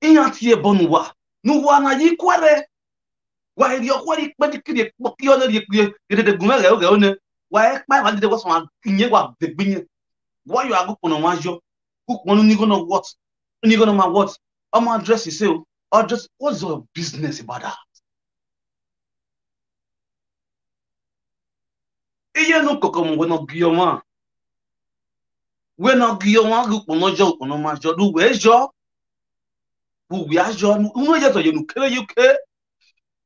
Inyantie bonwa. Nuwa na yikware. Wa yo kwari kpedikiri kpokio na yekye de gumere o ne. Wa ekpa wa de waso kinye wa de gbinye. Wa yo agu kono wajo. Ku kono ni gonna what? Ni gonna ma what? I'm address you say or just what's your business about that? Iye no kokomo we no gioma. We no gioma gu kono ma jo du we jo. We are jo uno ye to ye no kere UK.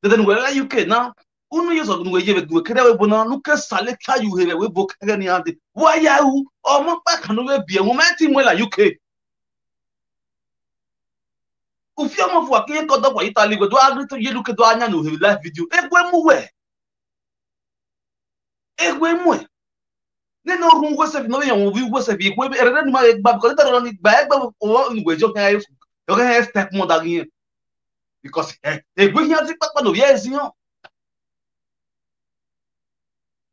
Then we are UK now. Uno ye so we ye we kere we bona no ke sale ka you here we bo kere ni ande. Why ya u o mo pa kan we bie mo ma ti mo la UK. Ufia mo fu akin ko do kwa Italy go do agree to ye look do anya no live video. Egwe mu we. Egwe mu. Ne no run go se no yan wo vi go se vi ko ere ni ma egba because that run gba egba o ngwe jo kan ayo. Yo kan step mo da yin. Because egwe yan ti papa no ye sin yo.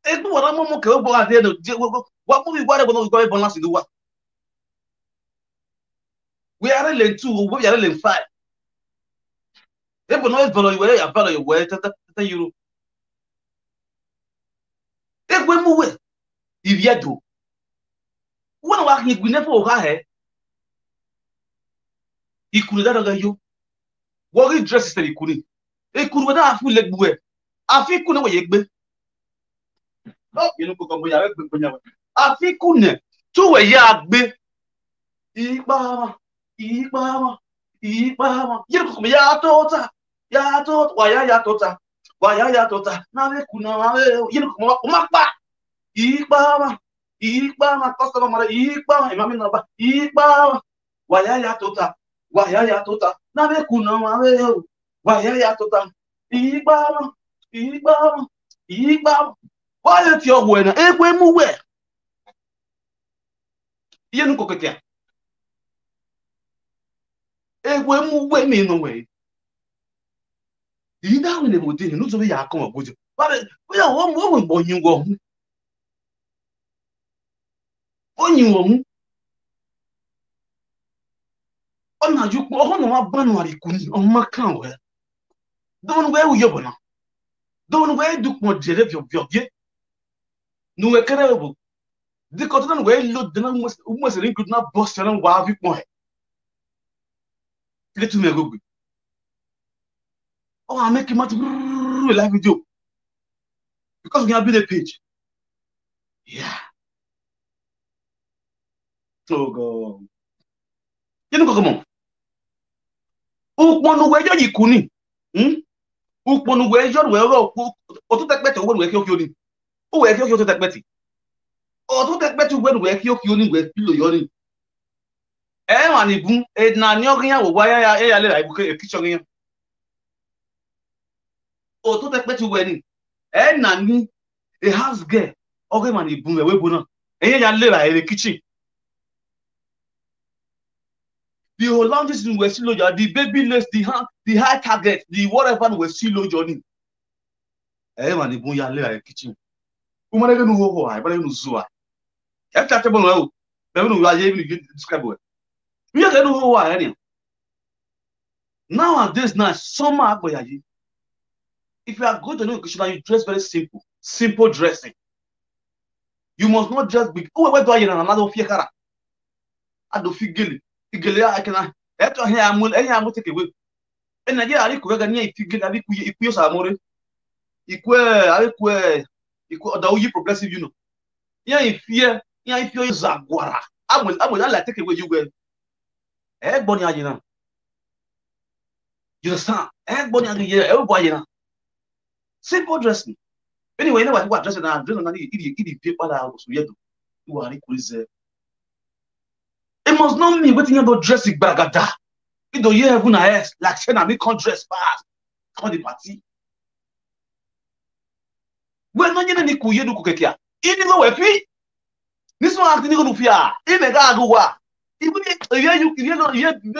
Egbe wora mo mo ke o bo ade no wa mo vi gwa de go no go balance do wa. We are lane 2, we are lane 5. Egbe no is follow you where ya follow you where tata euro. Egwe mu we. Iviedo. Wọ́n wá kí ìgbìnẹ́ fún ọ̀gá ẹ̀ ìkùnrin dáadáa yóò wọ́n rí dírẹ́sì sẹ́lẹ̀ ìkùnrin ìkùnrin náà fún ilẹ̀ gbogbo ẹ̀ àfikún náà wọ̀ yẹ gbé inú gbogbo ọmọ yàrá gbé gbóyàwó àfikún nẹ̀ tó wẹ̀ yá gbé ìgbà wọn yẹ́n kòkòrò wàyà tó ta náà lè kùnà yẹ́n kòkòrò ọmọ pa ìgbà wọn kọ́sọ́mọ́ mọ́ra ìgbà wọn ìmọ̀ mi náà bá ìgbà wọn wàyà tó ta náà lè kùnà wàyà tó ta ìgbà wọn wàyà tí ọ̀wọ̀ ẹ̀ náà ẹgbẹ́ mú wẹ̀ yẹn nu kọ̀kẹ́kẹ́ ẹgbẹ́ mú wẹ̀ mí nù wẹ̀ yìí dáhùn ní mo dé ní nítorí yà á kọ́ ọ̀ bójú wọ́n mú ọ̀yìn wọ̀ ọ̀hún. Onye wọ̀n ọ na-ajụ ọhụrụ na nwa banụ arịkuni ọma kan wee dọwọnụ wee wuye bụ na dọwọnụ wee dukpọ jere bịọbịọ gị na uwe kere bụ dịka ọtụtụ na wee lo dị na umesịrị nkụdị na bọs ya na ngwa ahụ ikpọ ha letu m ego gwe ọ ha mee ka mmadụ rụrụ live video because we have been a page yeah. Oh God. You know come on. Ukponu we yo yikuni. Ukponu we yo we ro o to tekpete we we ki okioni. O we ki okioni tekpete. O to tekpete we ki okioni we pilo yo ni. E wa ni gun e na ni okin ya wo wa ya le la ibuke e kitchen yan. O to tekpete we ni. E na ni a house girl. O ma ni bun we bo na. E ya le la e kitchen. The Hollandis in West Loja, the baby lace, the high target, the whatever in West Loja. Eh, man, the boya lay at kitchen. Who might even know why, but I know Zua. After table, no, never know why you describe it. We are going to know why any. Nowadays, now, summer, if you are going to know, you dress very simple dressing. You must not just be, oh, where do I get another fiacara? I do feel igele akena eto he amul take away en Nigeria ari kuwe gani ifigele abi kuyo samore ikwe da uyi progressive you know ya ifie zagwara amul ala take away you go egboni ajina you understand egboni ajina everybody na simple dressing anyway you know what dressing na dressing na idi paper la so yedo you are equally. It must not mean waiting about dressing bagada. It don't hear even ass like saying I can't dress fast. Come the party. We're not any kuye do kukekia. Even though we this one acting go fia. Even ga go wa. Even if you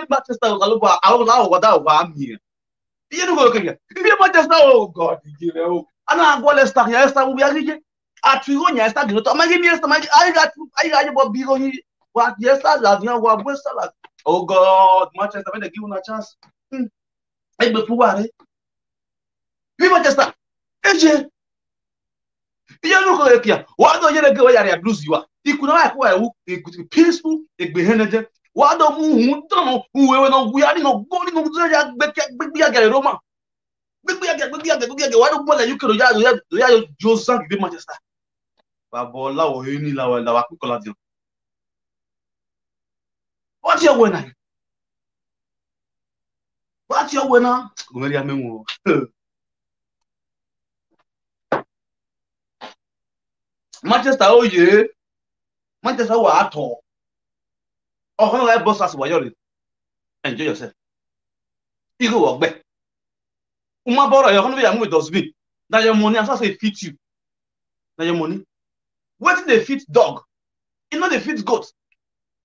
Manchester go I was that wa me. You do go kukekia. If Manchester oh God, you know. Ana go let's start here start we are here. Atu go nya start go to. Ma give me start I got you but biro ni. What yes, I love you. What was that? Oh God, Manchester, when they give you a chance. Hey, but who are they? Manchester. Eje. You know go here. Why don't you go where you blues you are? You could not go it could be peaceful, it be energy. Why don't you know who we are no going on the Roma? Why don't you could ya Josan the Manchester? Babola o ni la wa ku kola dio. What's your winner? What's your winner? Gumeri amenwo. Manchester oh yeah. Manchester wa ato. Oh, how I boss us wa enjoy yourself. You go work back. Uma boro yo hono ya mu dustbin. Na your money as I say fit you. Na your money. Wetin dey fit dog? E no dey fit goat.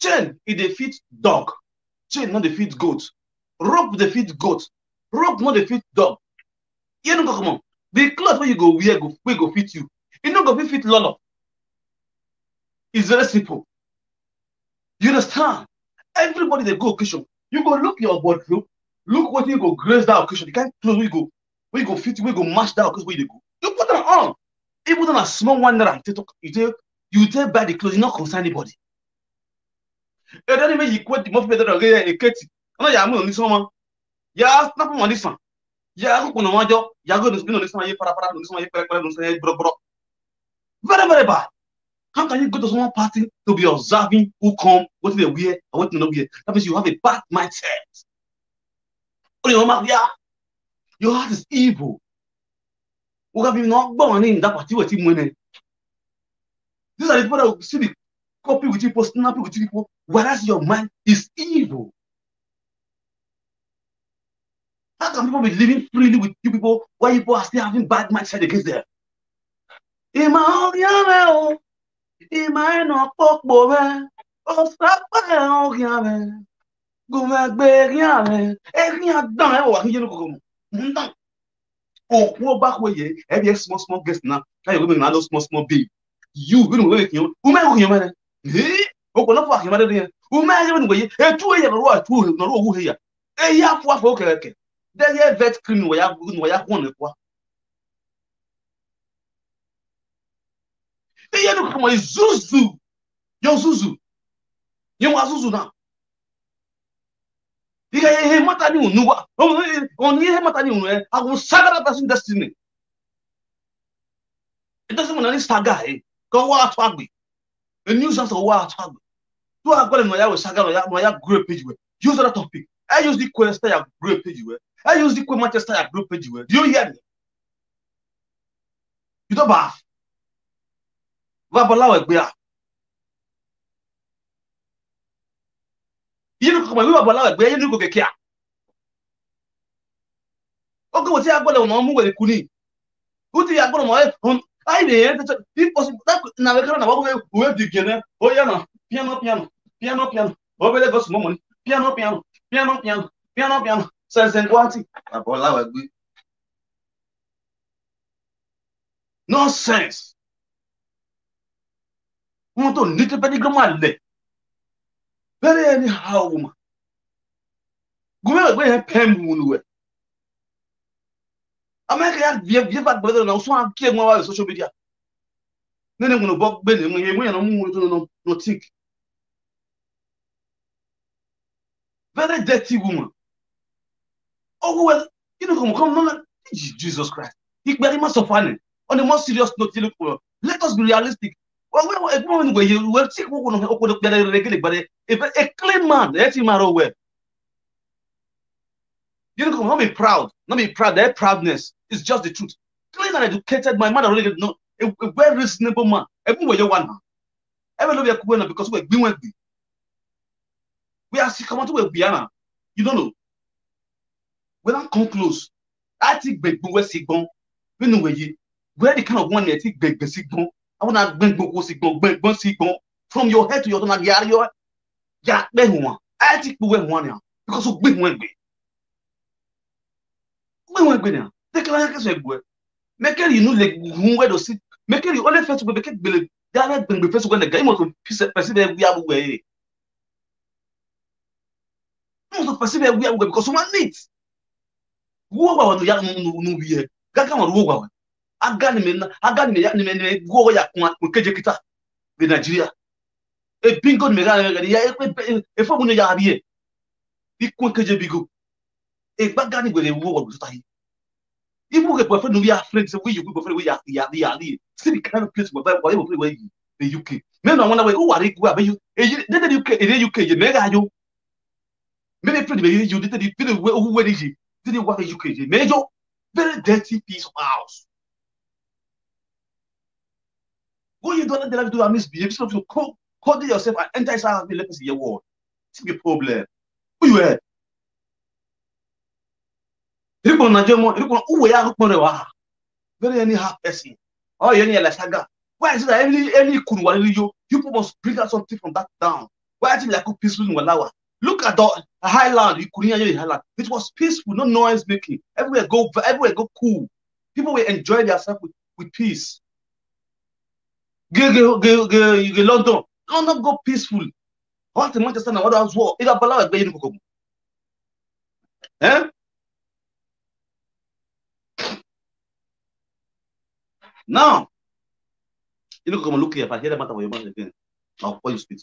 Chain e dey fit dog. Chain no dey fit goat. Rope dey fit goat. Rope no dey fit dog. You no go come on. The cloth wey you go wear go fit you. E no go fit lolo. It's very simple. You understand? Everybody dey go occasion. You go look your wardrobe. Look what you go grace that occasion. The kind of clothes we go fit, we go match that occasion where you go. You put them on. Even on a small one naira, you take buy the clothes, you not concern anybody. And then when you quote the most better again, a kitty. Oh, yeah, I'm on this one. Yeah, snap on this one. Yeah, I'm going to want you. Yeah, go to this one. You para this one. You bro. Very, very bad. How can you go to someone party to be observing who come, what they wear, and what they not wear? That means you have a bad mindset. Yeah, your heart is evil. We have been not born in that particular team winning. These are the people that will see the copy with people, snapping with people, whereas your mind is evil. How can people be living freely with you people while people are still having bad mindset against them? Oh, back way, every small guest now. Now you're going to small babe. You going to wait you. Who may you man? Eh? Oh, not for him. Who may you wait? A 2 year or 2 no who here. A year for okay. Then you vet cream where you want. You know, come on, Zuzu. Yo, Zuzu. You want Zuzu now? You can matter you know. On here, matter you I will saga that person destiny. It doesn't mean any saga. Go what twagby. The news has a what twagby. Do I go and my saga or my great page where use that topic. I use the quest I great page where I use the quest Manchester I great page where. Do you hear me? You don't bath. Vabalawa Bia. You look at my Vabalawa Bia, you look at Kia. Okay, what's your brother on move with the Kuni? Who do you have on I mean, if possible, that now we can't begin. Oh, yeah, piano. Oh, we got some money. Piano. Says and what? Nonsense. Want to little bit of very anyhow, woman. Go away and pen moon. America, you have brother now, so I'm killing my social media. Then I'm going to buck Benny when you win no tick. Very dirty woman. Oh, well, you know, come, Jesus Christ. He very much of funny. On the more serious note, let us be realistic. Well, where you will see who will open up the regular, but a clean man, let him out where. You know, not be proud. Their proudness is just the truth. Clean and educated, my mother really know a very reasonable man. Everywhere you want. Every love you because we're being we are come to a piano. You don't know. We don't come close. I think big boy sigbon. We know where the kind of one that think big sigbon. I want to bring sigbon from your head to your tongue. Yeah, I think we went one because of big one. Now. Take a look. Make you know like who where to sit. Make you only first to make it believe. They are not being first when the game of president we have way. No perceive we because one needs. Wo wa no ya no wie. Gaga ma wo wa. Aga ni me ya ni me go ya kun keje kita be Nigeria. E bingo ni me ga ya e fo mu no ya bie. Bi kun keje bigo. E gbaga ni gbere wo wa so tahi. Even we prefer no we are friends we you prefer we are see the kind of place where you the UK. Men no wonder who are go abe you. The UK in the UK you mega you. Many friends you did the who where is you. Did what the UK major very dirty piece of house. What you don't let do a misbehave so to call yourself and enter inside the leprosy your world. It's a problem. Who you are? People na jemo people who ya hook very anyhow person. Oh, you need like saga. Why is it that any kunwa people must bring out something from that down? Why is it like peaceful in Walawa? Look at the highland, you couldn't hear the highland. It was peaceful, no noise making. Everywhere go cool. People will enjoy themselves with peace. Go London. London go peaceful. What the Manchester and what else war? It got Balawa Bay. Eh? Now, you look here. If I hear the matter of your mind again, I'll call you speak.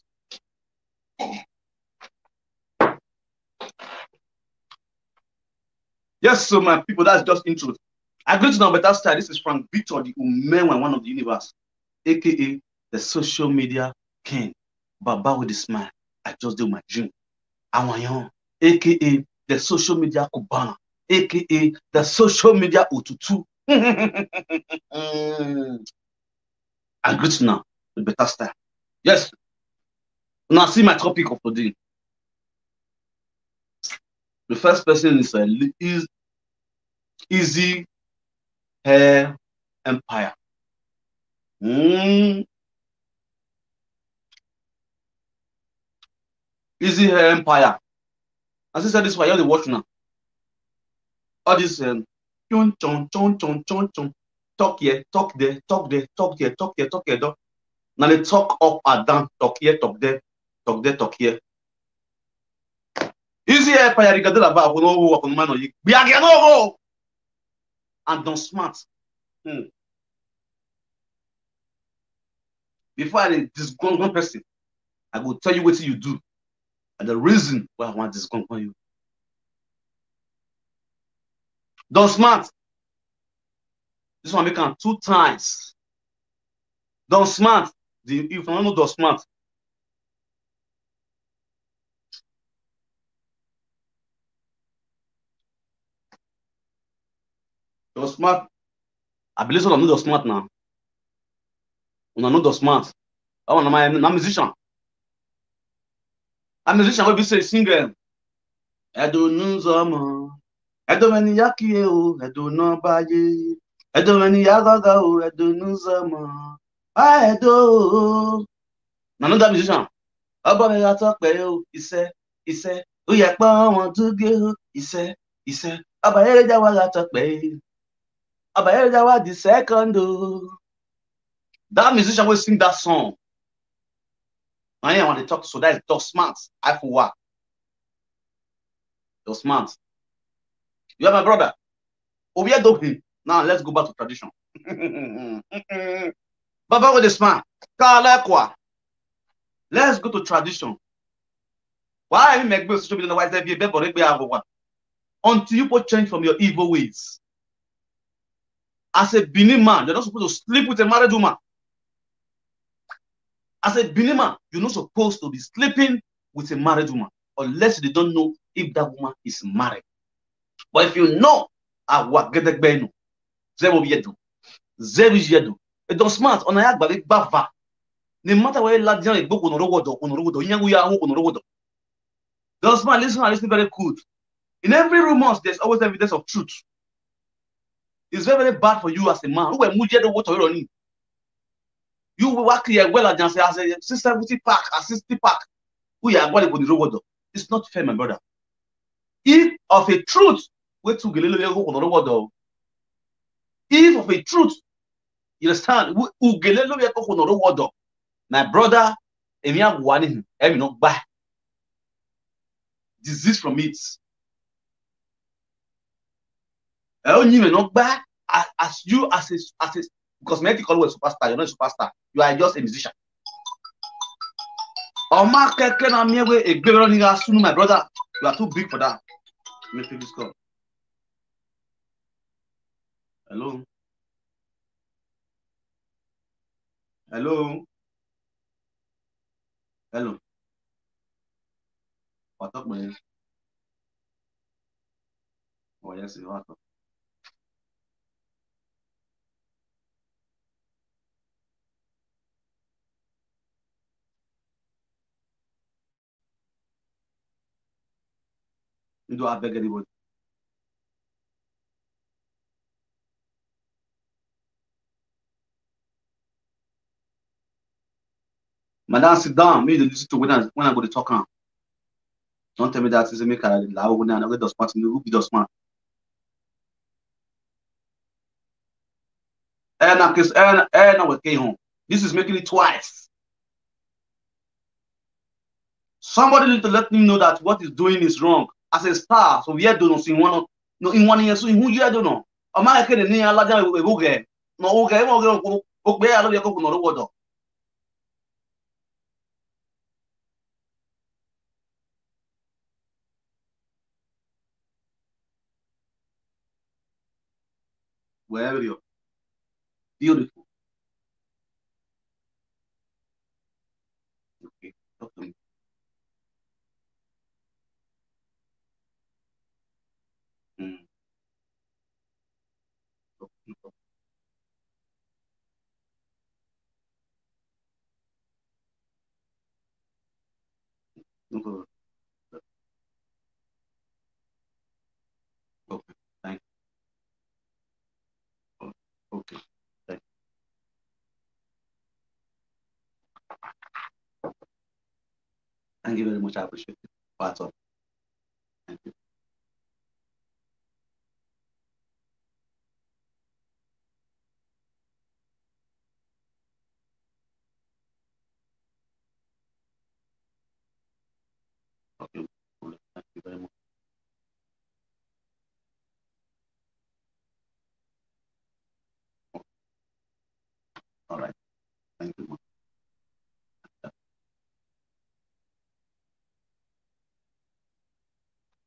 Yes, so my people, that's just intro. I greet you now, better style. This is Frank Victor, the Umewa, one of the universe, aka the social media king. Baba with the smile. I just do my dream. Awayon, aka the social media Kubana, aka the social media Ututu. I greet you now with better style. Yes. Now see my topic of today. The first person is Easy Hair Empire. Easy Hair Empire. As I said, this is why you're the watch now. All this chon, talk here, talk there, talk there, talk here, talk here, talk here. Now they talk up and down, talk here, talk there, talk there, talk here. Easy Hair Empire, regardez là-bas, vous n'avez pas de man, you and don't smart. Before I disgong one person, I will tell you what you do and the reason why I want this disgong on you. Don't smart. This one make 2 times. Don't smart. If you don't know don't smart. Don't smart. I believe so. I know don't smart now. When I know don't smart. I want I'm a musician. I'm a musician will be say singer. I don't know some. I don't any yaki o. I don't know baye. I don't any yagaga o. I don't know some. I don't. Another musician. About me I talk pe o. He said. O ye pa won to ge o. He said. Abaye ja wa talk pe. Abaye ja wa the second o. That musician will sing that song. I want to talk, so that is Doc Smart. I for what? Doc Smart. You are my brother. Oh, we are doping. Now let's go back to tradition. Baba with the smart. Let's go to tradition. Why are you make social media wise until you put change from your evil ways? As a Benin man, you're not supposed to sleep with a married woman. As a Benin man, you're not supposed to be sleeping with a married woman unless they don't know if that woman is married. But if you know, what get the beno, zero yedo, it don't smart on a yak balik bava. No matter where you land, you book on Rogodo, Yanguya. Don't smart, listen very good. In every rumors, there's always evidence of truth. It's very, very bad for you as a man. Who will move the water on you? You will work here well as a 70 pack, a 60 pack. We are going to the road. It's not fair, my brother. If of a truth, wait to get a if of a truth, you understand, my brother, not buy. disease from it. Only may not buy as you as a because many people call you a superstar. You're not a superstar. You are just a musician. My brother, you are too big for that. Let me take this call. Hello. Hello. Hello. What's up, man? Oh, yes, you are. You don't beg anybody. Madam, sit down. Me, the listen to when I go to talk on. Don't tell me that is a make a loud when I get the smart. You will be the smart. And we came home. This is making it twice. Somebody need to let me know that what he's doing is wrong. As a star, so we don't see one. No, in 1 year, so in who you don't know. America, the near Laja, we will get. No, okay, okay, I love your coconut water. Wherever you're beautiful. Okay, talk to me. Mm. No, okay, thank you. Okay, thank you. Thank you very much. I appreciate it. Part of. Thank you. Okay. Thank you very much. All right. Thank you.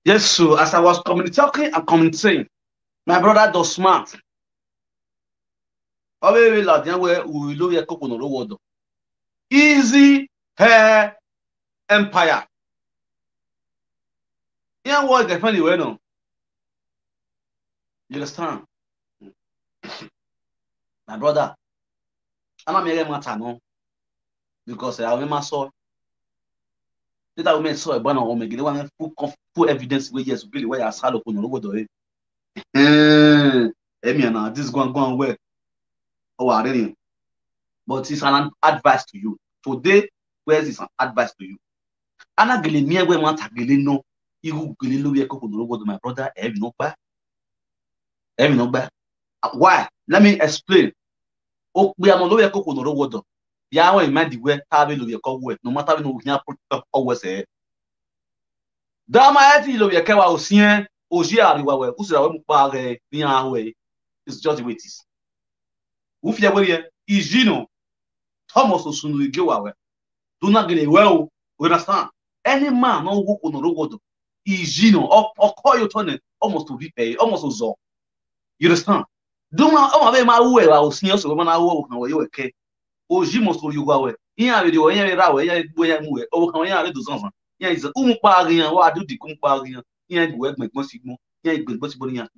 Yes, so as I was talking and commenting, my brother does smart. Easy hair empire. Yeah, what the funny way no? You understand? My brother, I'm not making matter no, because I remember saw that woman saw a banner on me. They want full evidence where yes, really where I saw the phone over there. Now this is going well. Oh, I didn't. But it's an advice to you today. Where is an advice to you? Ana gele mi egbe ma tagele no iru gele lori eko ko no my brother every no gba. Why? Let me explain. O pe am lori eko ko no wodo. Ya won mind the way ta be lori eko wo no matter no hia protect always eh. Da ma ya ti lori eke wa osien oji ariwa we usira we mu pa re ni aho e. It's just the way it is. Wo fi egbe ye ijino Thomas osunu ige wa we. Do not gele well, understand? Any man no work on the road is or call your turn almost to be paid, almost to zo. You understand? Do not my way, I was near so when I work now you okay. O must you go away. Here video, here rawe, here boy move. O kan here do something. Here is parian, what do the parian. Here the work make most sigmo. Here good but body yan.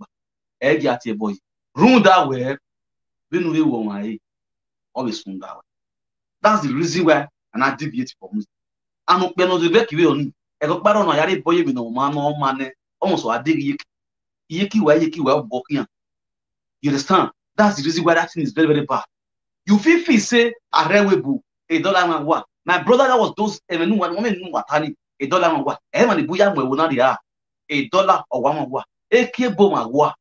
E get your boy. Run that way. When we won my always run that way. That's the reason why and I deviate from music. Anu peno de vek we oni e go paro no yare boye mi no ma no ma ne almost so adiri yeki wa go kian. You understand? That's the reason why that thing is very very bad. You feel say arewebu $1 man wa. My brother that was those emenu wa mo menu watani $1 man wa. E ma ni buya mo na dia $1 or one wa. Eke bo ma wa.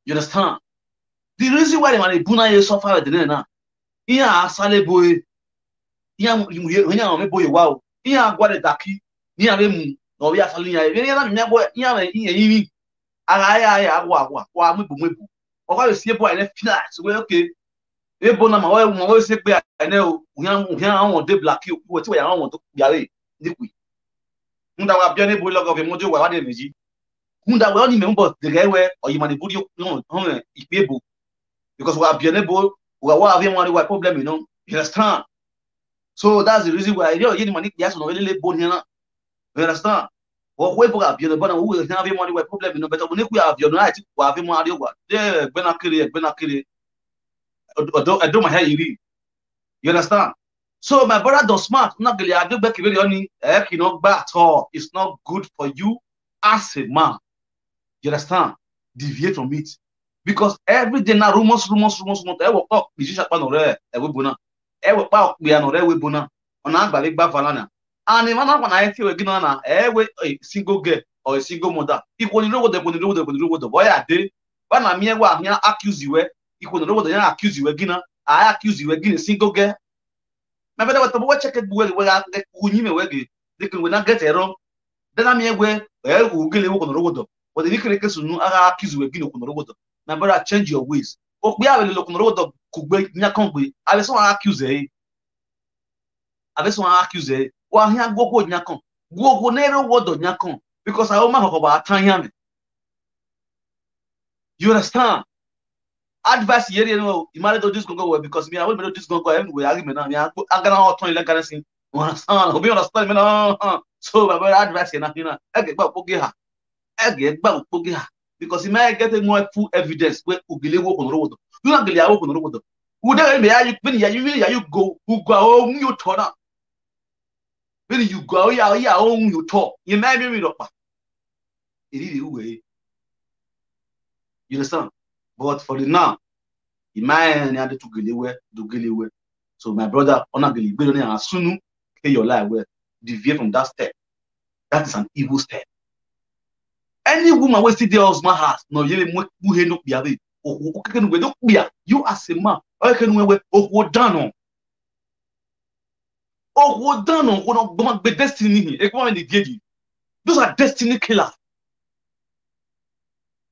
You understand? The reason why the man buna ye suffer the na iya asale boy iya when you me boy wow iya agwa de daki ni ave mu no bi asali ya bi na me bo ya na yi aga ya agwa kwa mwebu o ka sie bo ene final so we okay e bo na ma we se pe ene o uyan awon de black you wo ti we awon to yare ni ku nda wa bi ene bo logo fe mo jo wa de meji nda we oni me mo de rewe o yi ma de buri no ipe bo because we are bi ene bo wa have one problem, you know. You understand? So that's the reason why you need money. Yes, no really born here. You understand? What we have you know, but we have one problem, you know. But when we have you know, I think we have one idea. Yeah, Benakiri. I do my hair. You understand? So my brother does smart. Not really. I do back very only. You know, bad at all. It's not good for you as a man. You understand? Deviate from it. Because every day now rumors e wo talk musician pa no re e we bona e wo pa ya no re we bona ona agbale gba falana and man na na eti we gina na e we single girl or a single mother iko ni rowo de boy ade ba na mi e wa hia accuse we iko ni rowo de ya accuse we gina I accuse we gina single girl na beda we to check it we kunyi me we ge de kun we na get ero de na mi e we u gele we ko no rowo do but the ikere kesu nu aga accuse we gina ko no rowo do. My brother, change your ways. We are looking road of Kugbe Nyakongbe. I was one accuse. I was one accuse. Well, here go Nyakon. Go Nero word of Nyakon. Because I own about time. You understand? Advice here, you know, you might do this go well because me, I will do this go everywhere. I'm gonna turn like anything. You understand? Hope you understand me. So, my brother, advice here, you know, I get back Pogeha. I get back Pogeha. Because he might get more full evidence where Ugile walk on the road. You not get walk on the road. Who there be you go who go home you turn up. When you go ya home you talk. You might be up. It is the way. You understand? But for the now, he might need to do Gilewe. So my brother, honestly, be as soon as your life will deviate from that step. That is an evil step. Any woman wey see the husband house no yele mu he no bia be o keke we do bia you as a man o keke we o dano o no go be destiny hi e come the geji those are destiny killers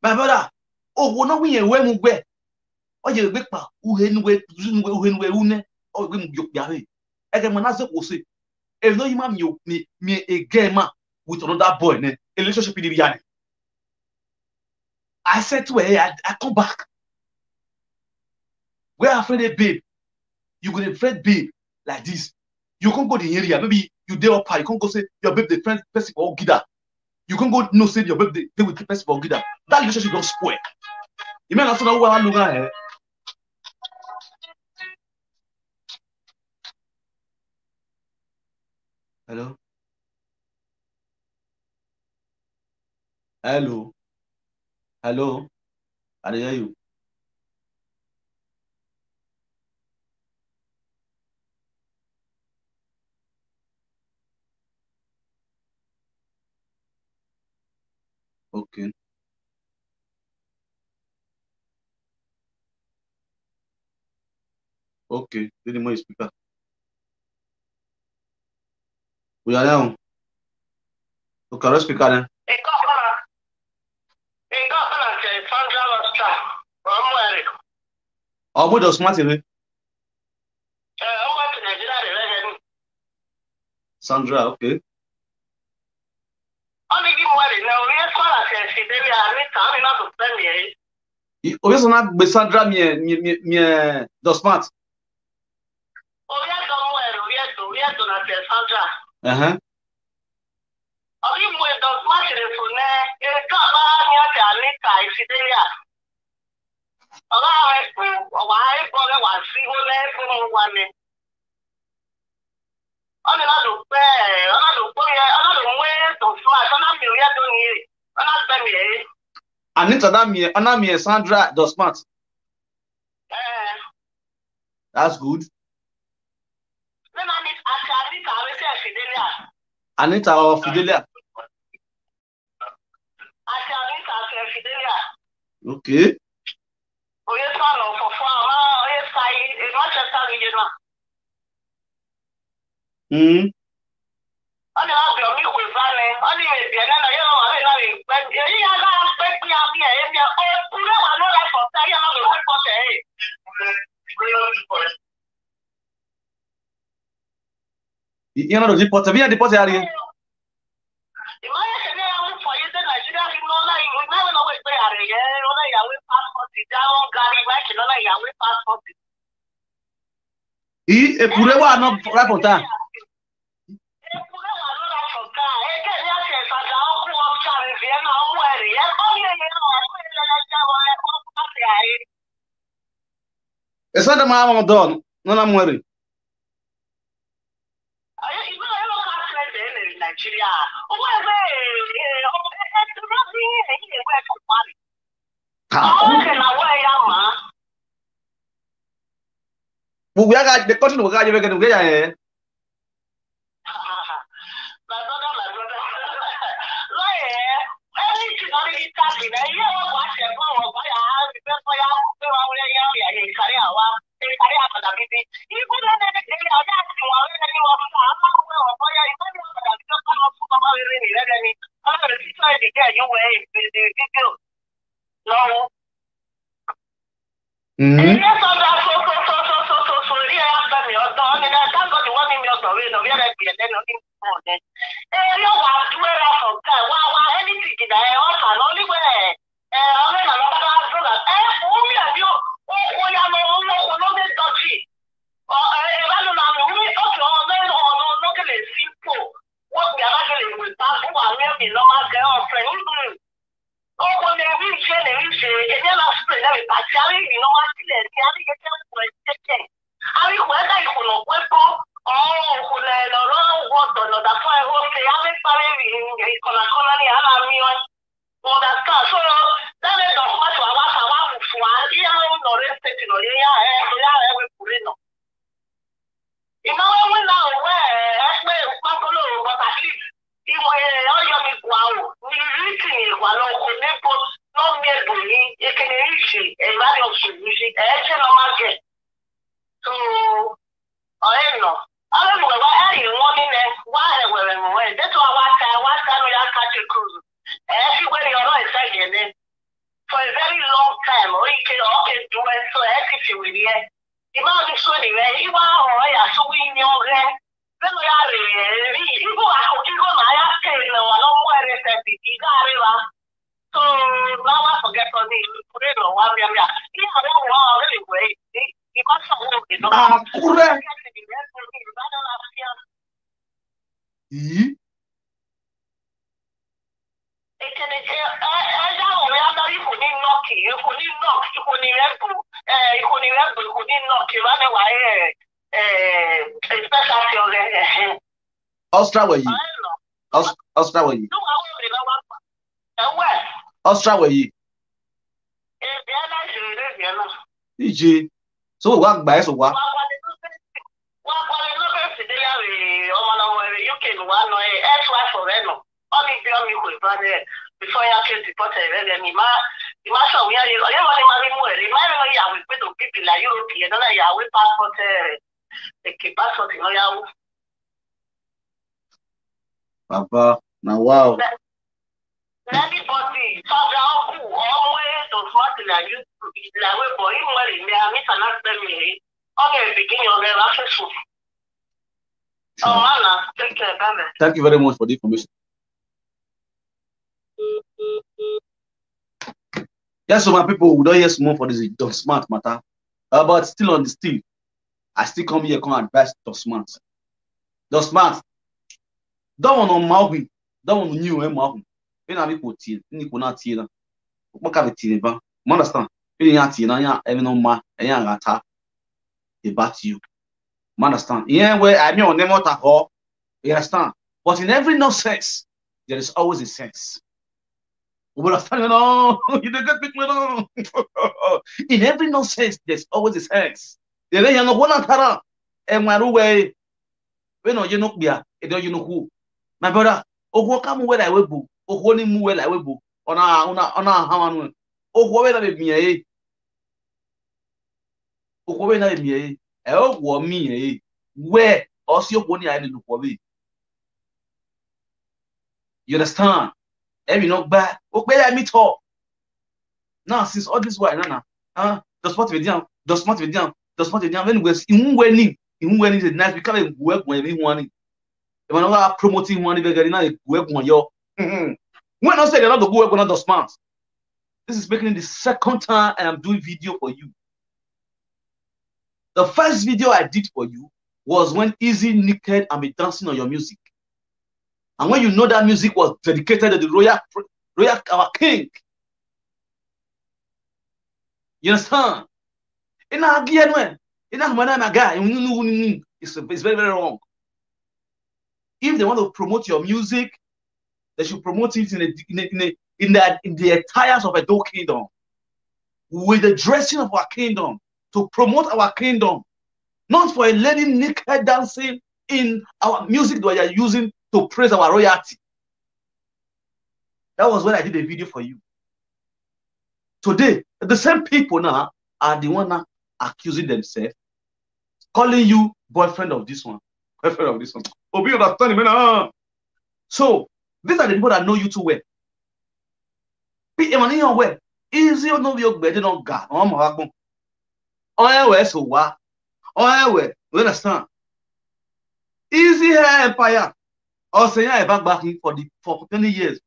my brother o no we mu gbe o je gbe pa u he nu we une o gbe mu yo bia be e ke man na se ko se e no you man me again man with another boy ne relationship in the reality. I said to her, I come back. Where afraid of babe? You go to friend babe like this. You can't go to the area. Maybe you there up high. You can't go say your babe the friend person for Gida. You can't go no say your babe they with the person for Gida. That relationship don't spoil. You may not know what I'm looking at. Hello? Hello? Hello? I hear you. Okay. Okay. Did more speaker. We are now. Okay, speaker then. Oh, does smart Sandra, okay. Oye, son a Sandra mi dos smart. Uh-huh. Anita Anamie Sandra dos smart. That's good. Anita or Fidelia. Okay. Only if you're not, you know, but you are not expecting me. If you're not like for say, you're not like for say. You know, the report, via the report area. E pure wa no right for time. Esa da ma mo don, no na mwere. Nigeria. We are the country we got you get ya. Austria were you? Austria were you? Austria were you? EJ. So what by so what? Before you came to put a revenue, the master we are with people like European, and we passport the passport in Oyawu. Papa, now wow. Anybody, always to smart like you, like we boy, even when I miss another me, okay, beginning of the access. Oh, man, take care, baby. Thank you very much for the information. Yes, so my people, we don't hear more for this Don Smart matter. But still on the still, I still come here, come advise Don Smart. Don Smart, don't want on Malvin, don't want new Malvin. You know, people tea, you not tea. What kind of tea? You understand? You not tea, now, even on my, and young attack, they bat you. You understand? Yeah, where I mean, on them what I call, you understand? But in every nonsense, there is always a sense. You don't get me wrong. In every nonsense, there's always a sense. You know what I'm and my way. When you know, you know who. My brother, oh, come where I will book, oh, holy move where I will book, on our how oh, where I me, oh, where I me, oh, what me, where, or see your pony I look for me. You understand? Every not bad. Okay, I meet her. Now, since all this while, does not be down, does not be down, does not be down. When we're in when is nice, we can't work when we want it. When I'm promoting one, we're getting a work on your. When I say they're not the work on other smarts, this is making the second time I am doing video for you. The first video I did for you was when Easy Naked and me dancing on your music. And when you know that music was dedicated to the royal our king. You understand? It's very, very wrong. If they want to promote your music, they should promote it in the attires of a Edo kingdom, with the dressing of our kingdom, to promote our kingdom, not for a lady naked dancing in our music that we are using to praise our royalty. That was when I did a video for you. Today, the same people now are the one now accusing themselves, calling you boyfriend of this one, boyfriend of this one. So these are the people that know you too well. Easy or no you better not God. You understand? Easy Hair Empire. Also, yeah, back for 20 years.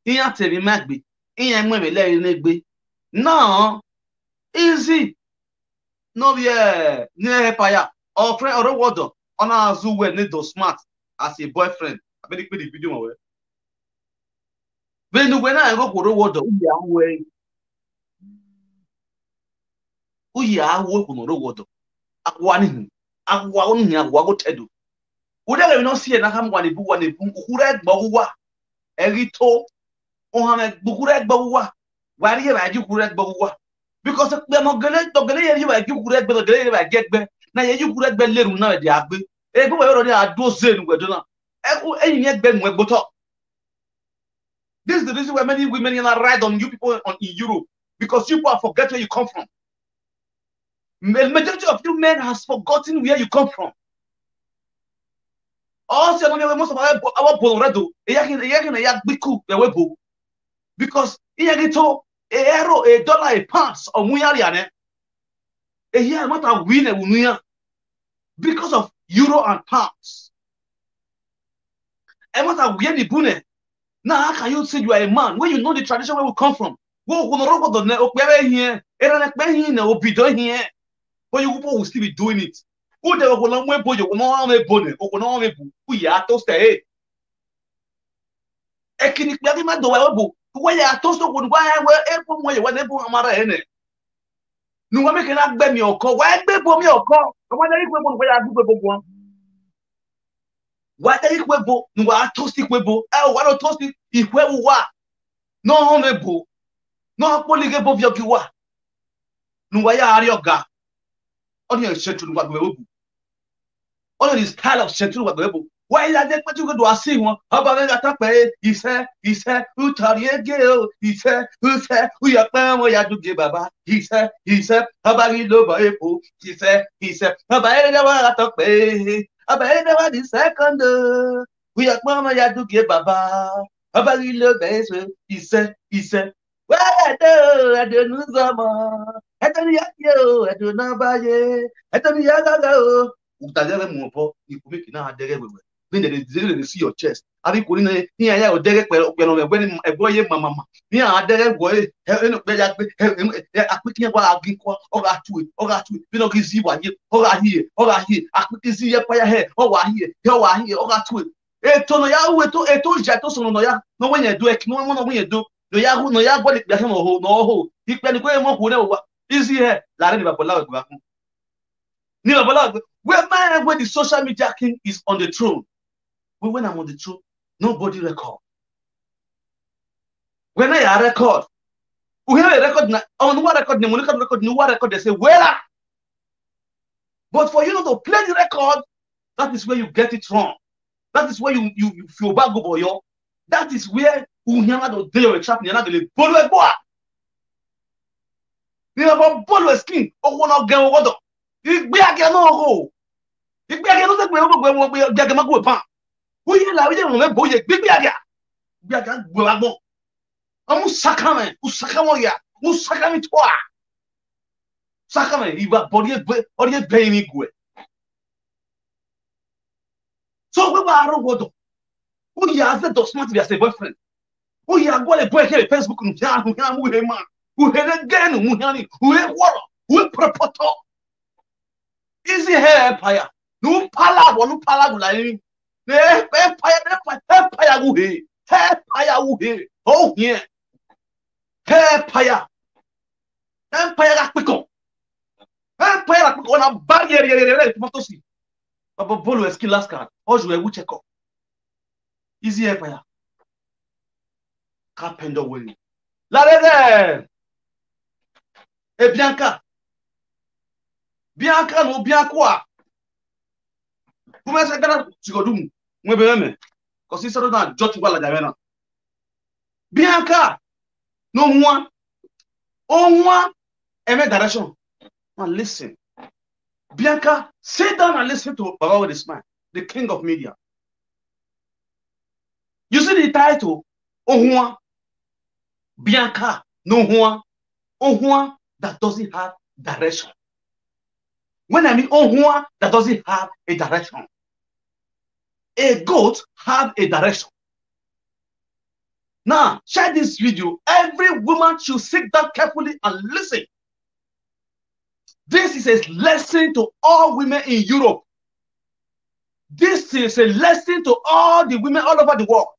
He had to be mad. He ain't maybe letting be. No, Easy. No, yeah, near Empire. Or friend or water. On our zoo where need those smart as a boyfriend. I better put the video away. When I go for the water, we are away. We are working on the water. Aquaning. Aqua tedu. Udele no see na kam wani bu kuret bawa. Erito. Ohamed bukuret bawa. Wari ye ba ju kuret bawa. Because the mogele togele ye ba ju kuret ba togele ye ba get be. Na ye ju kuret be leru na de agbe. E go yoro ni ado zen gbedo na. Eyin ye gbe nwe gboto. This is the reason why many women are ride on you people in Europe, because you people forget where you come from. The majority of you men has forgotten where you come from. Also, most of our Bolorado, because $1, a pound, or Muyariane, a year not a winner because of euro and pounds. And what a weird bune. Now, how can you say you are a man when you know the tradition where we come from? But you will still be doing it. Who they will not put you on a bonnet, or on a book, we are toasted. A king, my door, where you are toasted, why you want to Amara in it. No one cannot bend your call. Why be for me or call? Why are you where I do one? Why are you webo? No, I toast it webo. I want to toast it if we were no honorable, no polygable of your kiwa. No, why are your guy? On your schedule, what we will do. On this style of schedule, what we will do. Why is that what you go to see one? How about that? He said, who tell you, girl? He said, we are playing where you give Baba. He said, how about you, Lobo? He said, how about it? About the second, we are mama to give Baba. How about you, Lobo? He said, well, I don't know. I don't know about you. I don't know. You make it everywhere. When they see your chest, I think when you are direct when a boy, mamma, you are direct boy, I quickly or two, you know, see one here, I quickly see your fire hair, or two. A tono, a told Jatos on Noya, no when you do it, no one when you do. No Yahoo, no Yahoo, no, he can go more who never is here. When the social media king is on the throne, when I'm on the throne, nobody record. When I record, we have a record on what record, the record, they say, well, but for you not to play the record, that is where you get it wrong. That is where you feel bad over you. That is where Unyana do day or trap Yana de Bolo Boa. You have a Bolo skin or one of Gamo Water. You be a Gamo. You be a Gamo when we are Gamago. Who you like? We don't know, big Biaga. Bianca Bulabo. Amu Sakame, Usakamoya, Usakami Toa. Sakame, Iba Body playing me. So we were a robot. Who you have the smart as a boyfriend? Who you are going to break here Facebook and Muhammad, who had again Muhani, who had water, who had propoto. Easy hair empire. No pala, no pala, like empire, who he, oh, yeah, empire, empire, empire, on a barrier, Motosi. Papa Bolo is last card. Or you will check up. Easy empire. Carpenter way. La de. E Bianca. Bianca no Bianca. Como é que ela chegou do mundo? Não é bem, because isso não dá jot igual a da Bianca. No one. On one. Every direction. Now listen. Bianca, sit down and listen to Baba with a smile, the king of media. You see the title, Ohua, Bianca, no one, Ohua that doesn't have direction. When I mean Ohua that doesn't have a direction, a goat have a direction. Now, share this video. Every woman should sit down carefully and listen. This is a lesson to all women in Europe. This is a lesson to all the women all over the world.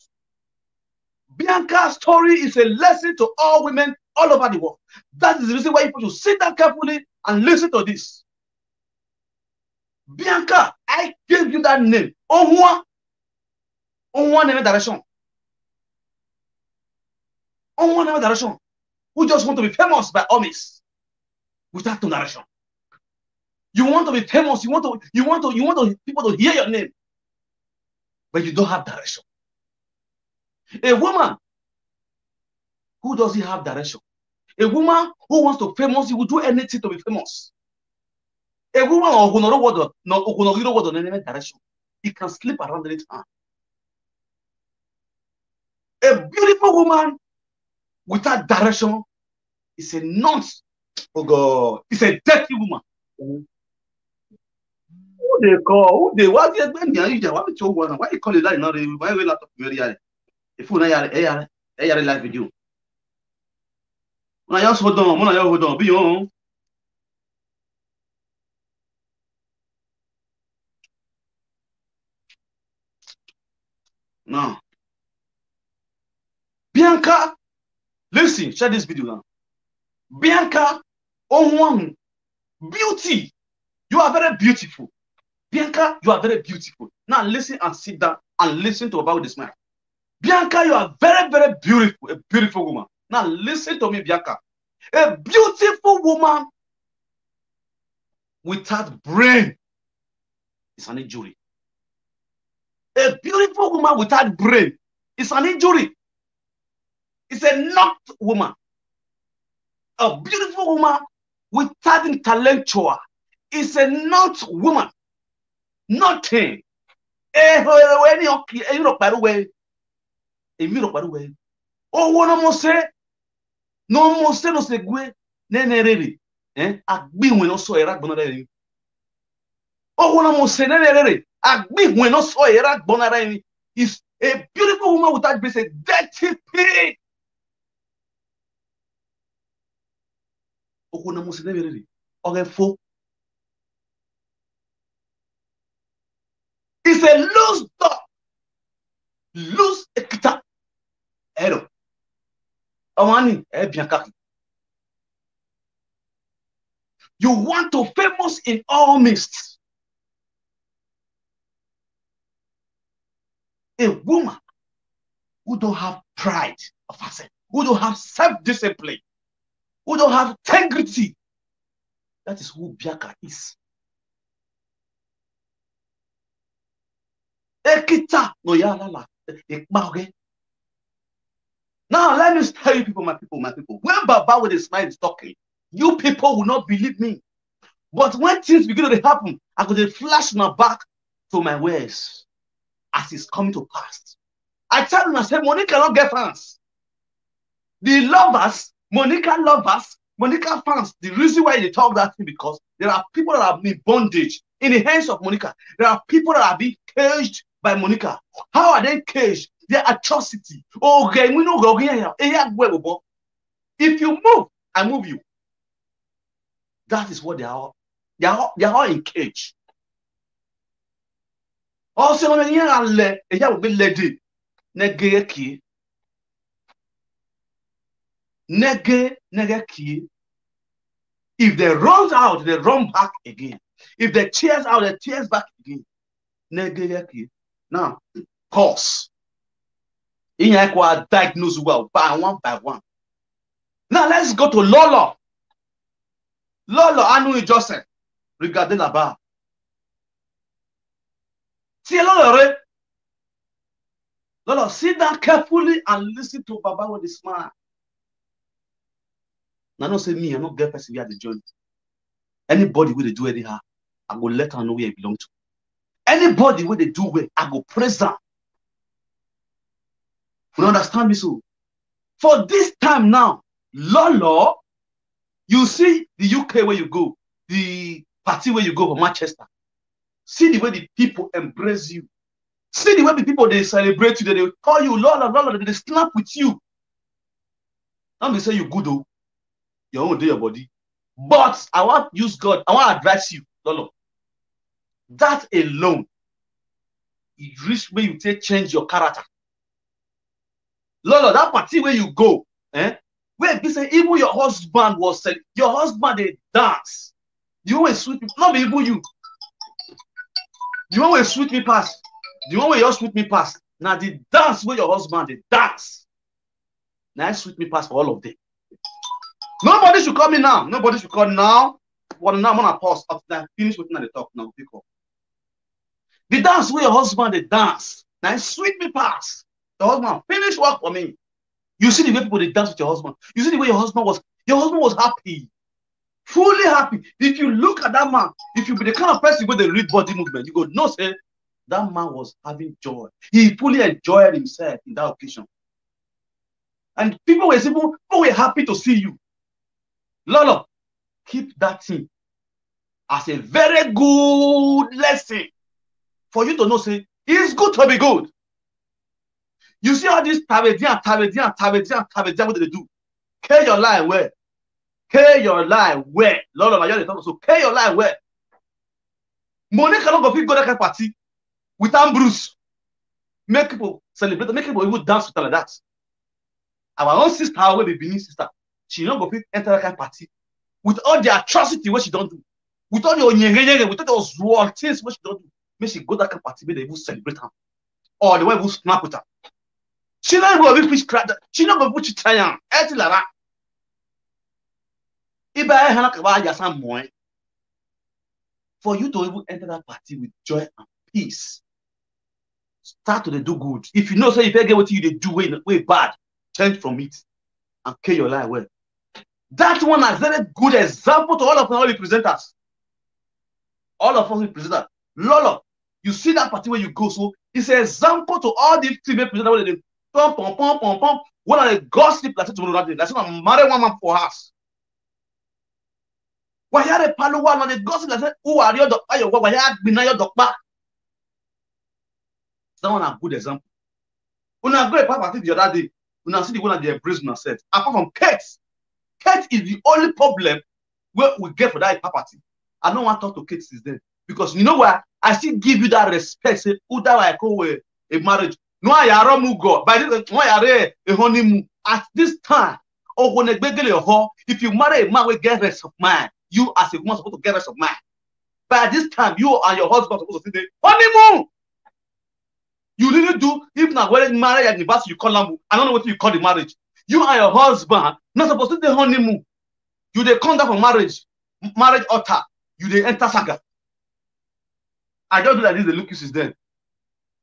Bianca's story is a lesson to all women all over the world. That is the reason why you should sit down carefully and listen to this. Bianca, I gave you that name. Onwa never direction. Onwa never direction. Who just want to be famous by all means without no direction. You want to be famous. You want people to hear your name, but you don't have direction. A woman who doesn't have direction, a woman who wants to be famous, you will do anything to be famous. A woman who knows any direction, he can sleep around the time. A beautiful woman without direction is a nonce. Oh God, it's a dirty woman. Who they call? Who they what? Why you call it like now? Why we not talk if you na live video. When I just hold on, be on. Now, Bianca, listen, share this video now. Bianca, on one beauty, you are very beautiful. Bianca, you are very beautiful. Now listen and sit down and listen to about this man. Bianca, you are very, very beautiful, a beautiful woman. Now listen to me, Bianca. A beautiful woman without brain is an injury. A beautiful woman without brain is an injury. It's a not woman. A beautiful woman without intellectual is a not woman. Nothing. Oh, one more say, no more say, no say, Nenere, Agbi when also a rat bonarelli. Oh, one more say, Nenere, Agbi when also a rat bonarelli is a beautiful woman without brain, a dirty pig. Oh, one more say, Nenere, or a folk. It's a loose dog. Loose ekita. Hello. Amani, Bianca. You want to famous in all midst. A woman who don't have pride of herself, who don't have self-discipline, who don't have integrity. That is who Bianca is. Ekita no yalala. Now let me tell you people, my people. When Baba with a smile is talking, you people will not believe me. But when things begin to happen, I could flash my back to my words as it's coming to pass. I tell them, I say, Monica cannot get fans. The lovers, Monica lovers, Monica fans, the reason why they talk that thing because there are people that have been bondage in the hands of Monica. There are people that have been caged by Monica. How are they caged? Their atrocity. Oh, okay, we know go here. If you move, I move you. That is what they are. They are all in cage. Also, when you are led, you will be led. Nege ki. If they run out, they run back again. If they tears out, they tears back again. Nege ki. Now, pause. In your diagnose well by one. Now let's go to Lolo. Lolo Anu Joseph. Regardez là-bas. See Lolo, Lolo, sit down carefully and listen to Baba with a smile. Now don't say me, I'm not get person here at the joint. Anybody will they do anyhow, I will let her know where I belong to. Anybody will they do where I go praise them. You understand me so? For this time now, Lolo, you see the UK where you go, the party where you go for Manchester. See the way the people embrace you. See the way the people they celebrate you, they call you Lolo, they snap with you. Now they say you good though. Your own day your body. But I want to use God. I want to advise you, Lolo. That alone, it reach where you take change your character. Lolo, that party where you go, where you say even your husband was saying, your husband they dance. You want to sweet me, not even you. You want to sweet me past. You want to sweet me past. Now the dance where your husband they dance. Now sweet me past for all of them. Nobody should call me now. Nobody should call now. Well, now I'm gonna pause after I finish with the talk now. Pick up. The dance where your husband they dance. Now sweet me past. The husband finish work for me. You see the way people they dance with your husband. You see the way your husband was happy. Fully happy. If you look at that man, if you be the kind of person where they read body movement, you go, no, say that man was having joy. He fully enjoyed himself in that occasion. And people were happy to see you. Lolo, keep that thing as a very good lesson for you to know, say, it's good to be good. You see all this tabedian, what do they do? Carry your line where? Carry your line where? Lolo, I talk so carry your line where? Money cannot go to that kind of party without Bruce. Make people celebrate, make people even dance with like that. Our own sister, our way Benin sister, she not go enter that kind of party with all the atrocity what she don't do, with all the with all those raw things what she don't do. Make she go that kind of party, make they even celebrate her, or the way we snap with her. She not go be fish crack. She not go put you try anything like that. If I have some more, for you to even enter that party with joy and peace, start to do good. If you know, say if you get what you do way bad, change from it and carry your life well. That one is a very good example to all of the presenters. All of us presenters. Lolo, you see that party where you go, so it's an example to all the female presenters where they pom. When are they gossip like tomorrow? That's not marry one man for us. Why are they palo one on the gossip like who are your doctor? Why are you your doctor? That one a good example. When I go to party the other day, when I see the one that they embrace themselves, apart from Kate is the only problem where we get for that party. I don't want to talk to Kate since then because you know what? I still give you that respect. Say, who that I call a marriage? No, I are go. By this, no, I are a honeymoon. At this time, or when if you marry a man will get rest of mind, you as a woman supposed to get rest of mind. By this time, you and your husband supposed to say honeymoon. You really do. If not when marriage anniversary, you call them. I don't know what you call the marriage. You and your husband not supposed to do honeymoon. You they come down for marriage altar. You they enter saga. I don't do that. This the look you since then.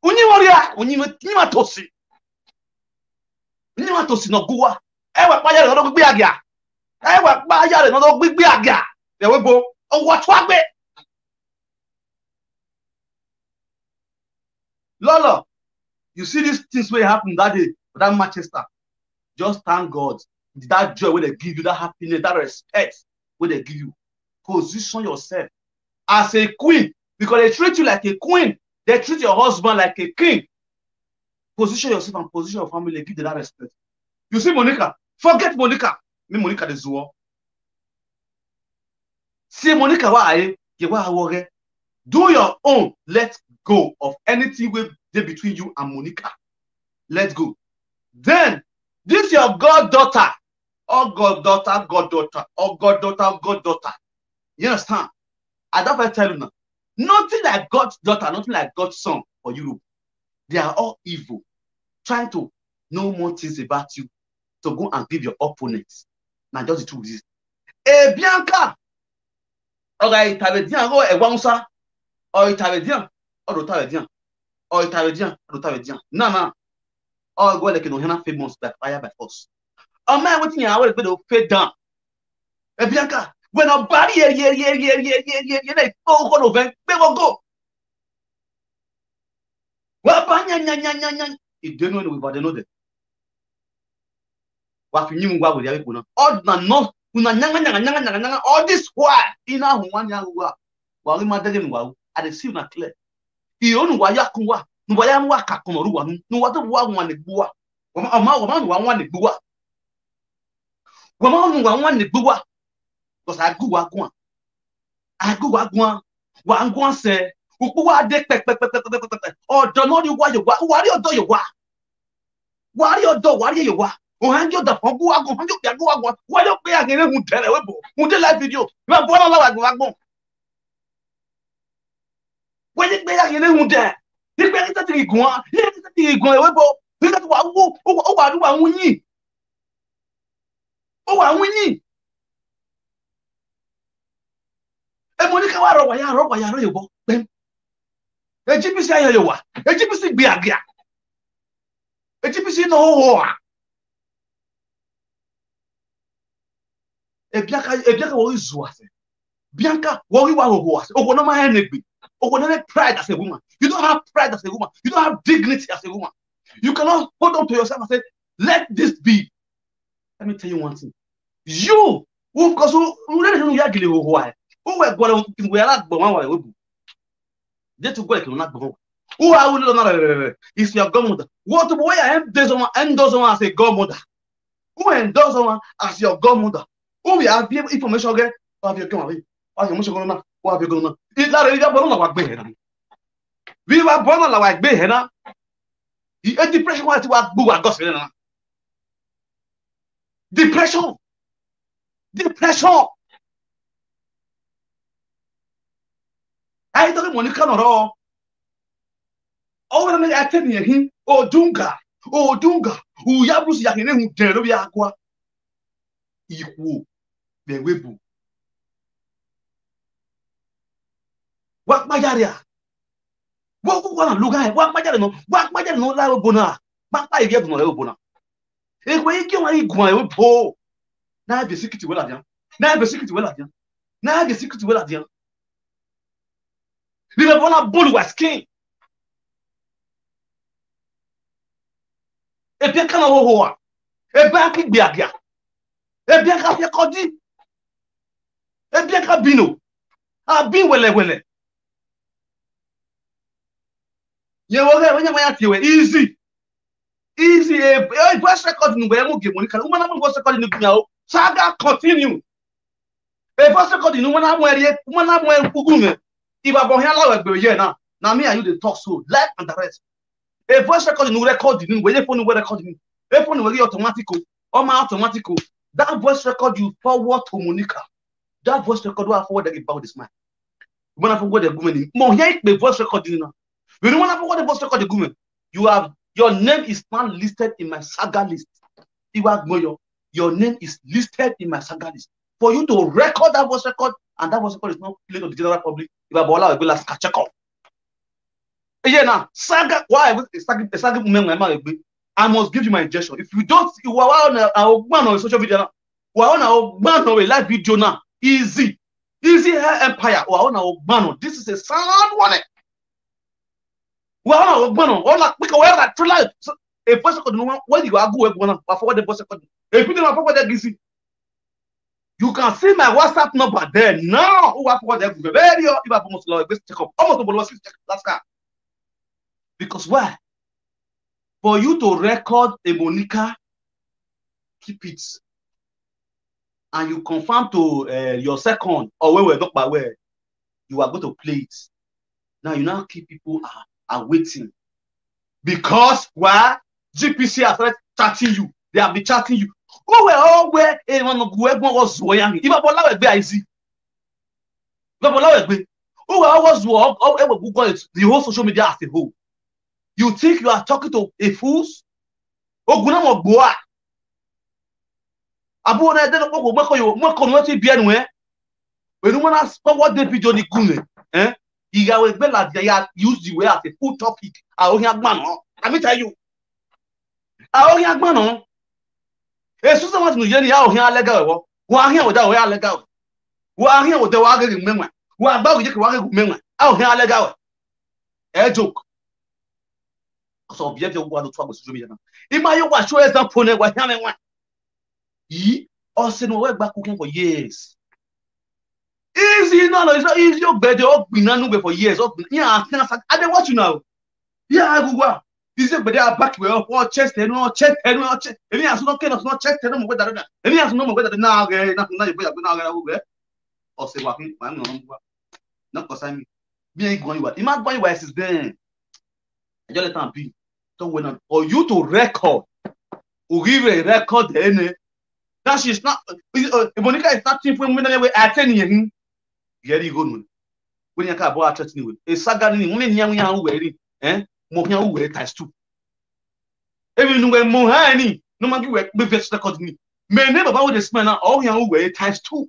Unima tosi no guwa. Ewa paya no gbe agia. Ewa paya no gbe agia. There we go. Oh what be? Lolo, You see these things where happen that day, that Manchester. Just thank God. That joy where they give you, that happiness, that respect where they give you. Position yourself as a queen, because they treat you like a queen. They treat your husband like a king. Position yourself and position your family, give them that respect. You see Monica, forget Monica. Me Monica de Zuo. See Monica, why? Do your own. Let go of anything with between you and Monica. Let go. Then, this your goddaughter. Oh, goddaughter, goddaughter. Oh, goddaughter, goddaughter. You understand? I don't tell you now. Nothing like God's daughter, nothing like God's son for Europe. They are all evil. Trying to know more things about you to go and give your opponents. Now, just the truth is. Eh, Bianca. Okay, Tabedian, go a Wangsa. Or Tabedian. Or Tabedian. Or Tabedian. Or Tabedian. No. Or go like no famous by fire by force. Oh man, what thing I will be fade down. Eh, Bianca. When a body, like, oh, go over, they will go. Well, it don't know about the know. What you knew what with the people. All this why in our 1 year while we might tell well, I see not clear. He only Wayakuwa, no Wayamwaka, no what the one the Bua. Woman one the Bua. Woman one the Bua. Because I go one. I go one say, Ukua de or don't know you what you do you wa. What you do, what you wa. Ohanjo da fogu agun, hanjo ya go agun. What you pay again who tell webo. Who tell live video. You are born on agun. When you pay again who there. You pay that thing go. You that thing go webo. You that wa do wunyi. O wa wunyi. E Monica wa ro ya ro yebo. Ejibisi ayo wa. Ejibisi gbe agia. Ejibisi no ho. Bianca wo izu ase. Bianca wo wi wa ho ase. Ogo no ma henegbe. Ogo no pride as a woman. You don't have pride as a woman. You don't have dignity as a woman. You cannot hold on to yourself and say, let this be. Let me tell you one thing. You who because who really know ya gile ho why. Who we go we ala gbo wan wa we bu. They to go like not gbo. Who are we not is your godmother. What boy I endorse one as a godmother. Who endorse one as your godmother? Who we have information again? Have you come away? Have you going on? What have you going on? It's not really born like Behena. We were born like Behena. The depression was what Bua got. Depression. I don't want to come at all. Oh, I tell you, oh, Dunga, who Yabus Yakin, who Terubia, equal. The webu. What my area? What look at what my no la bona. Back by get no bona. E go iki wa igwan e po. Na be secret well adian. Na be secret well adian. Na be secret well adian. Ni be bona bolu wa skin. E be kan ho ho. E ba ki gbe agia. E be ka fi kodi. Bianca Bino. Been well. You will easy. A voice record in where give Monica. Woman voice record in the saga continue. A voice record in woman where Pugume. If I born here now. Now me and you they talk so live and the rest. A voice record in recording where you phone recording. A phone will automatic or my automatic. That voice record you forward to Monica. That voice record will forward about this man. When I forward the woman, more here the voice recording now. You don't want to forward the voice record the woman. You have your name is not listed in my saga list. Your name is listed in my saga list. For you to record that voice record, and that voice record is not played on the general public. If I bola, I will ask check out. Yeah, now saga. Why saga woman? I must give you my injection. If you don't, you are on a social media now. We are on a live video now. Easy hair empire. This is a sound one. Well, because where that true life. A voice record, when you are going to forward the voice record. If you don't forward that, you can see my WhatsApp number there now. Who have forward that very if I almost check up almost last car. Because why? For you to record a Monica, keep it, and you confirm to your second or where we're not by where you are going to play it. Now you now keep people are waiting. Because why? GPC has started chatting you. They have been chatting you. Oh well, where anyone was zoyang. If I allow a bit easy. If I allow a bit. Oh well, was Google it. The whole social media as a whole. You think you are talking to a fools? Oh, guna mo boa. Abu na de ko mo ko no ti bia nwe. When you want to forward the video ni gune, you will be like they use the way as a full topic. I only have man. Let me tell you. I only have man. It's just what you hear out here legal. Who are here without way legal? Who are here with the wagon memory? Who are about you wagon memory? Out here legal. A joke. So, be able to trouble social media. If my watch show us that phone, what happened? Ye also no work back cooking for years. Easy, no, it's not easy. You're better up been for years. Yeah, I don't watch you now. Yeah, I go. Is it better back where or chest and no chest and no chest? If you have no kind of no chest and no better. If you have no better now, nothing now you better now. Or say, walking, I'm not because I'm being going what. You might buy where is then. I just let them be. So when for you to record, or give a record, then that she's not. Monica is not teaching when they attending. Here you go. When you can't buy a new, a saga, only young wearing, Mohia wear times 2. Even when Mohani, no matter where the best record me, may never buy the smell all young wear times 2.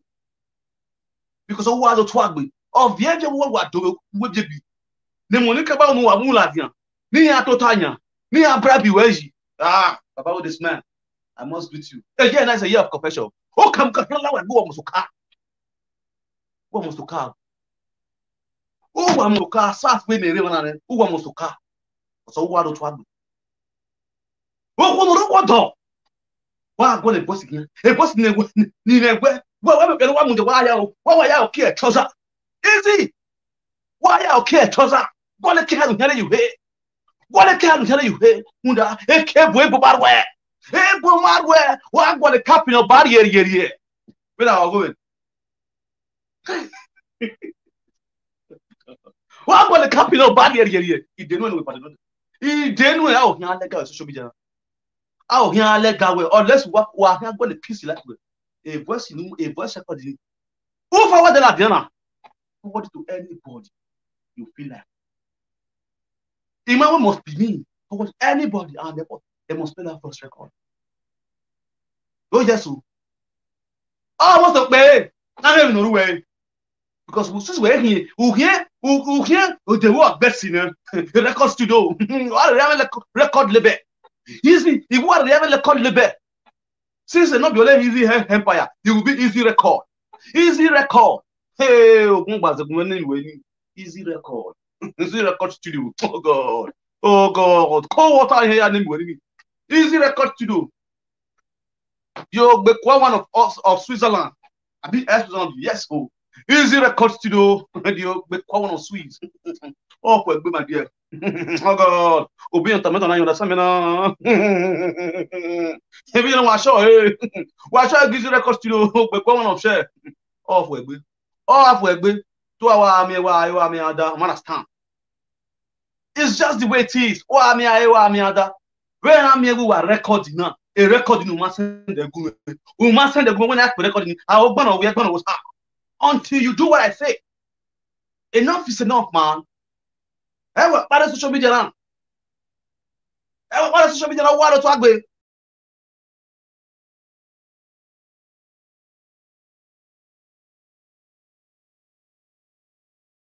Because of what the twag of the edge of what do would be. The Monica Banu Amulavian, near Totania, near Brabi Weji. About this man, I must greet you. Again, that's a year of confession. Oh, come, and go almost to car. Almost to car. Oh, I'm to car, South Way, who almost to car. So, what do twag? Oh, what dog? Why, what a boss again? A boss near where? Well, one with the wire. Why are you care, trouser? Easy. Why are you care, trouser? What a can tell you here? What a can tell you here? Munda, a cab way, but where? Hey, but where? Why I'm going to cap in your body here? Where are we going? Why I'm going to cap in your body here? He didn't know about it. He didn't know how he had legal social media. How he had legal, unless what I'm going to kiss like a voice recording. Who forward the Ladiana? Forward to anybody you feel like. Imam must be me. Forward anybody and they must play that first record. Oh, yes. Oh, what's up, man? I don't even know way. Because since we're here, the work best in the record studio. Record label. Easy, if what they have a record label. Since they're not your easy empire, it will be easy record. Easy record. Hey, easy record. Easy record studio. Oh God. Oh God. Cold water here and easy record studio. You're one of Switzerland. I be Switzerland. Yes, oh. Easy record studio. You're one of Swiss. Oh, my dear. Oh God. Obi on tomato na understand me na. If you don't watch easy record studio. One of share. Off Wegbe. Off Wegbe. 2 hour me understand. It's just the way it is. When I'm here, we are recording now. A recording, you must send the good. We must send the good when I recording. I we are going to start until you do what I say. Enough is enough, man. Ever, social media now. Ever, social media now. What to